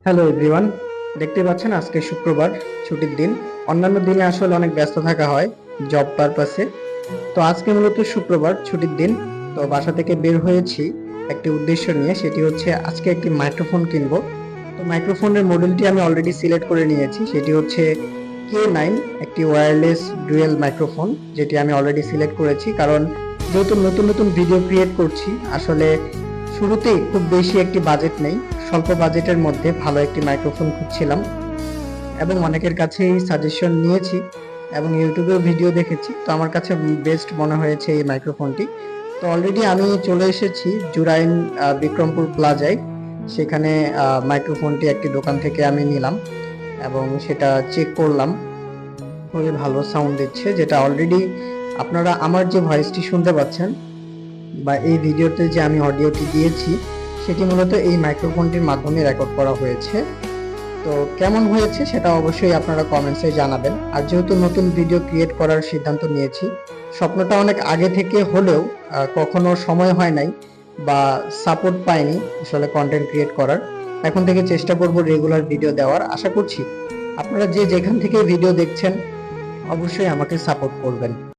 Hello everyone, দেখতে পাচ্ছেন আজকে শুক্রবার, ছুটির দিন। অন্যান্য দিনে আসলে অনেক ব্যস্ত থাকা হয় জব পারপাসে। তো আজকে মূলত শুক্রবার, ছুটির দিন। তো বাসা থেকে বের হয়েছি একটি উদ্দেশ্য নিয়ে, সেটি হচ্ছে আজকে একটি মাইক্রোফোন কিনবো। তো মাইক্রোফোনের মডেলটি আমি অলরেডি সিলেক্ট করে নিয়েছি, সেটি হচ্ছে K9, একটি ওয়্যারলেস ডুয়েল মাইক্রোফোন, যেটি আমি অলরেডি সিলেক্ট করেছি। কারণ যেহেতু নতুন নতুন ভিডিও ক্রিয়েট করছি, আসলে শুরুতেই খুব বেশি একটি বাজেট নেই, স্বল্প বাজেটের মধ্যে ভালো একটি মাইক্রোফোন খুঁজছিলাম এবং অনেকের কাছেই সাজেশন নিয়েছি এবং ইউটিউবেও ভিডিও দেখেছি। তো আমার কাছে বেস্ট মনে হয়েছে এই মাইক্রোফোনটি। তো অলরেডি আমি চলে এসেছি জুরাইন বিক্রমপুর প্লাজায়। সেখানে মাইক্রোফোনটি একটি দোকান থেকে আমি নিলাম এবং সেটা চেক করলাম। খুবই ভালো সাউন্ড দিচ্ছে, যেটা অলরেডি আপনারা আমার যে ভয়েসটি শুনতে পাচ্ছেন বা এই ভিডিওতে যে আমি অডিওটি দিয়েছি, সেটি মূলত এই মাইক্রোফোনটির মাধ্যমে রেকর্ড করা হয়েছে। তো কেমন হয়েছে সেটা অবশ্যই আপনারা কমেন্টসে জানাবেন। আর যেহেতু নতুন ভিডিও ক্রিয়েট করার সিদ্ধান্ত নিয়েছি, স্বপ্নটা অনেক আগে থেকে হলেও কখনো সময় হয় নাই বা সাপোর্ট পাইনি আসলে কন্টেন্ট ক্রিয়েট করার। এখন থেকে চেষ্টা করব রেগুলার ভিডিও দেওয়ার। আশা করছি আপনারা যে যেখান থেকে ভিডিও দেখছেন অবশ্যই আমাকে সাপোর্ট করবেন।